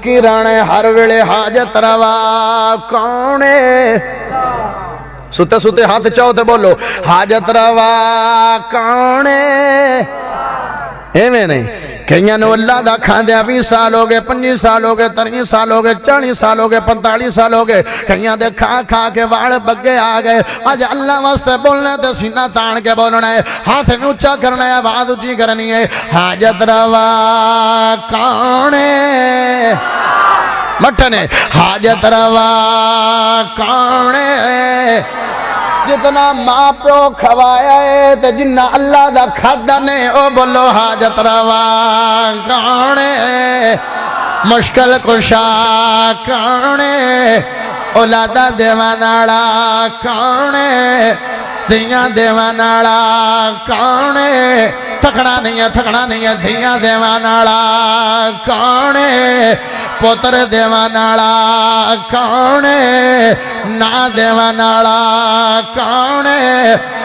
فقیران ہر ویلے حاجت روا کونے ستے ستے ہاتھ چاہو تے بولو حاجت روا کونے ایویں نہیں کئیاں نو اللہ دا کھاندیا 20 سال ہو گئے 25 سال ہو گئے 30 سال ہو گئے 40 سال ہو گئے 45 سال ہو گئے کئیاں دے کھا کھا کے واڑ بگے آ گئے آج اللہ واسطے بولنے تے سینہ تان کے بولنا ہے ہاتھ میں اونچا کرنا ہے آواز اونچی کرنی ہے حاجت روا کانے مٹھنے حاجت روا کانے جتنا ماں پیو کھوایا ہے تے جنہ اللہ دا کھادا نے او بولو حاجت روا کانے مشکل کشا کانے اولادا دیواناڑا کانے دیاں دیواناڑا کانے تھکنا نہیں ہے دیاں دیواناڑا کانے پوتر دیواناڑا کانے نا دیواناڑا کانے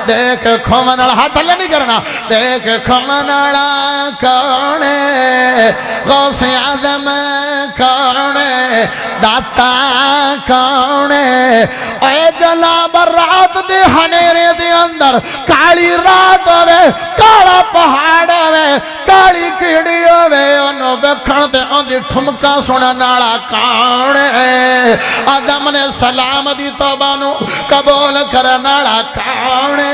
دیکھ کھومناڑا ہاتھ اللہ نہیں کرنا دیکھ کھومناڑا کانے غوث اعظم کانے داتا کانے اے جناب رات دے ہنیرے دے اندر کالی رات ہوئے کالا پہاڑ ہوئے کالی کیڑی ہوئے انہوں بکھن تے اندھی ٹھمکا سونا ناڑا کانے آدم نے سلام دی توبانو قبول کر ناڑا کانے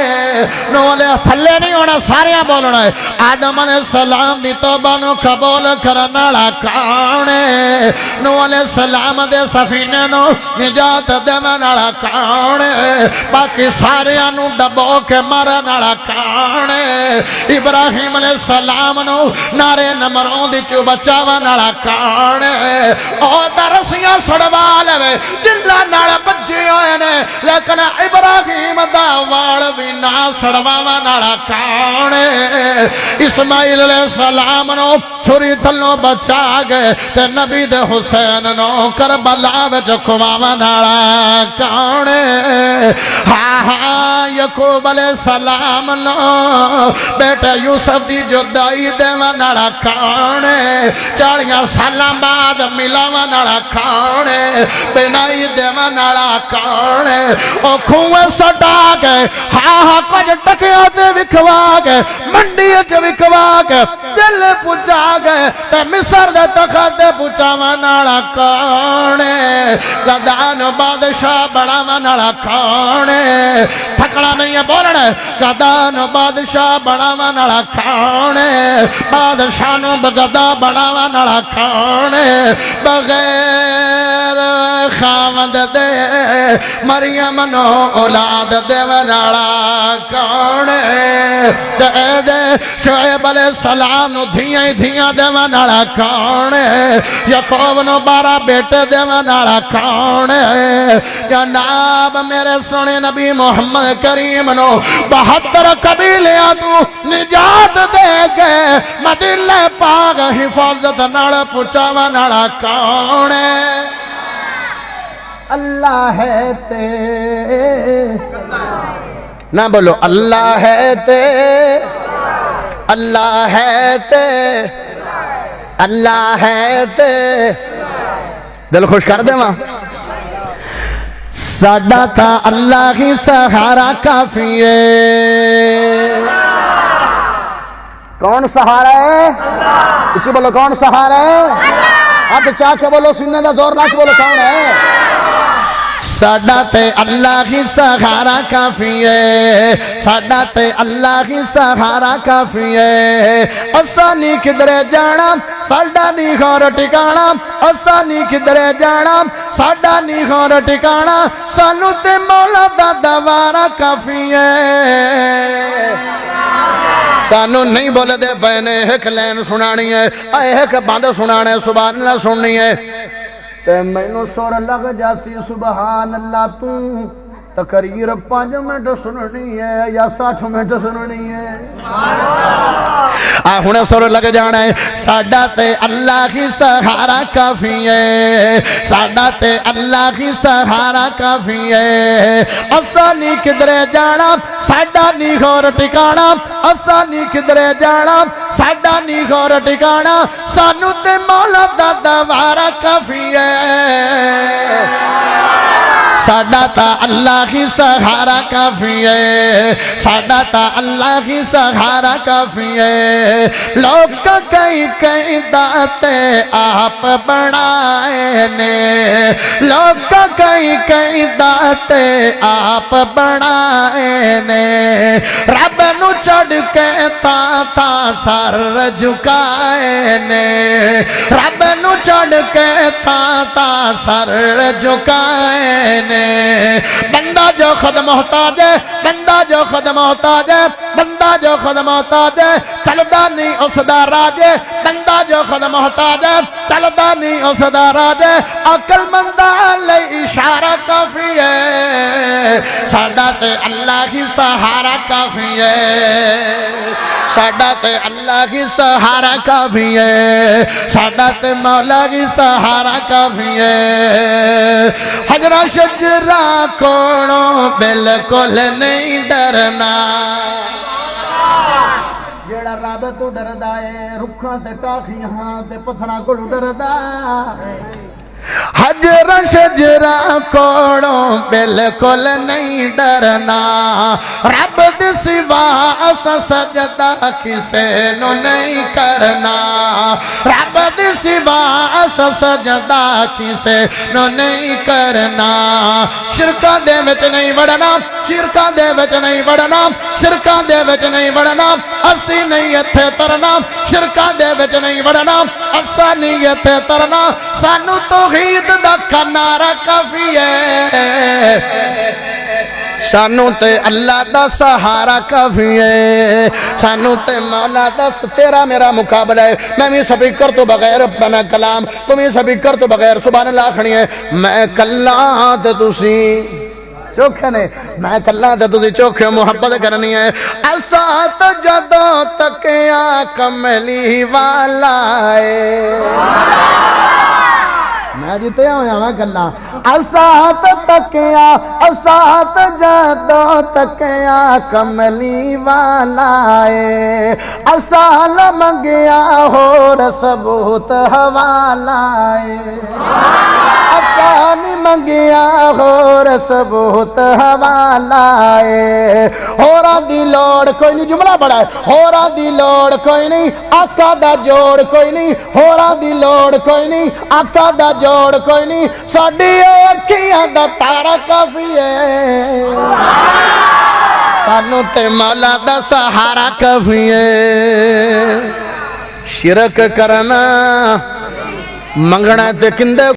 نولے تھلے نہیں ہونا سارے بولنا ہے آدم نے سلام دی توبانو قبول کر ناڑا کانے نولے سلام دے سفینے نو نجات دے ناڑا کانے باقی سارے انو ڈبو کے مرا ناڑا کانے ابراہیم علیہ السلام نو نارے نمروں دی چو بچاوا ناڑا کانے او درسیاں سڑوالے وے جنہ ناڑا بجے ہوئے نے لیکن ابراہیم دا وال بھی نا سڑواوا ناڑا کانے اسماعیل علیہ السلام نو چھری تھلوں بچا گئے تے نبی دے حسین نو کربلا وچ کھواوا ناڑا کانے ہاں ہاں یعقوب علیہ السلام نو بیٹا یوسف دی جدائی دیوا ناڑا کانے 40 سالاں بعد ملاوا ناڑا کانے بنائی دیوا ناڑا کانے او کھوئے سٹا گئے ہاں ہاں کچھ ٹکیا تے وکھوا گئے منڈی چ وکھوا گئے دل پچا گئے تے مصر دے تخت دے پچاوا ناڑا کانے گدان بادشاہ بڑاوا ناڑا کانے تھکنا نہیں ہے بولنا ہے گدان بادشاہ بڑاوا ناڑا کانے بادشاہ نو بگدا بڑاوا ناڑا کانے بغیر خامد دے مریم نو اولاد دے ناڑا کانے دے شعیب علیہ السلام نو دھیاں دے ناڑا کانے یعقوب نو 12 بیٹے دے ناڑا کانے جناب میرے سنے نبی محمد کریم نو 72 قبیلیاں تو نجات دے گئے مدینہ پاک حفاظت ناڑا پچاوا ناڑا کانے اللہ ہے تے نہ بولو اللہ ہے تے اللہ ہے تے اللہ ہے تے دل خوش کر دے ماں ساڈا تھا اللہ ہی سہارا کافی ہے کون سہارا ہے اچھی بولو کون سہارا ہے ہاتھ چاہ کے بولو سننے دا زور نہ بولو کون ہے ساڈا تے اللہ ہی سہارا کافی ہے ساڈا تے اللہ ہی سہارا کافی ہے اسا نہیں کدھرے جانا ساڈا نہیں خور ٹکانا اسا نہیں کدھرے جانا ساڈا نہیں خور ٹکانا سانو تے مولا دا دوارا کافی ہے سانو نہیں بولے دے پہنے ایک لین سنانی ہے ایک بند سنانے سبحان اللہ سننی ہے تے میں نو سور لگ جاسی سبحان اللہ تو تقریر 5 منٹ سننی ہے یا 60 منٹ سننی ہے؟ ہن سر لگ جانا ہے ساڈا تے اللہ کی سہارا کافی ہے، ساڈا تے اللہ کی سہارا کافی ہے، اسا نہیں کدرے جانا ساڈا نہیں غور ٹکانا، اسا نہیں کدرے جانا ساڈا نہیں غور ٹکانا، سانو تے مولا دا دوارا کافی ہے، ساڈا تا اللہ کی سہارا کافی ہے، ساڈا تا اللہ کی سہارا کافی ہے، لوگ کئی داتے آپ بنائے نے، لوگ کئی داتے آپ بنائے نے، رب نو چڑھ کے تا سر جھکائے نے، رب نو چڑھ کے تا سر جھکائے نے، بندہ جو خود محتاج ہے، بندہ جو خود محتاج ہے، بندہ جو خود محتاج ہے، چلدا نہیں اس دا راج ہے، بندہ جو خود محتاج ہے، چلدا نہیں اس دا راج ہے، عقل مندہ لئی اشارہ کافی ہے، ساڈا تے اللہ کی سہارا کافی ہے، ساڈا تے اللہ کی سہارا کافی ہے، ساڈا تے مولا کی سہارا کافی ہے، حجرہ شجرہ کوڑوں بالکل نہیں ڈرنا، جیڑا رب تو ڈردا ہے رکھاں تے ٹاکیاں تے پتھراں کولوں ڈردا، حجرہ شجرہ کوڑوں بالکل نہیں ڈرنا، رب دے سوا اسا سجدہ کسے نو نہیں کرنا، رب دے سوا اسا سجدہ کسے نو نہیں کرنا، شرکاں دے وچ نہیں وڑنا، شرکاں دے وچ نہیں وڑنا، شرکاں دے وچ نہیں وڑنا، اسی نہیں ایتھے ترنا، شرکاں دے وچ نہیں وڑنا، اسا نہیں ایتھے ترنا، سانو توحید دا کنارہ کافی ہے، سانو تے اللہ دا سہارا کافی ہے، سانو تے مولا دا، تیرا میرا مقابلہ ہے، میں بھی سپیکر تو بغیر اپنا کلام، تمہیں سپیکر تو بغیر سبحان اللہ کھڑی ہے، میں کلام تے تسی چوکھے نے، میں کلام تے تسی چوکھے محبت کرنی ہے، اسا تو جدوں تکیا کملی والا ہے، میں جیتے ہویا میں گلا، اسات تکیا، اسات جدو تکیا کملی والا ہے، اسال منگیا ہور ثبوت حوالہ ہے، اسال منگیا ہور ثبوت حوالہ ہے، ہورا دی لوڑ کوئی نہیں، جملہ بڑا ہے، ہورا دی لوڑ کوئی نہیں، آقا دا جوڑ کوئی نہیں، ہورا دی لوڑ کوئی نہیں، آقا دا جوڑ کوئی نہیں، ساڈی اکھیاں دا تارا کافی ہے، سانو تے مولا دا سہارا کافی ہے، شرک کرنا منگنا تے کندے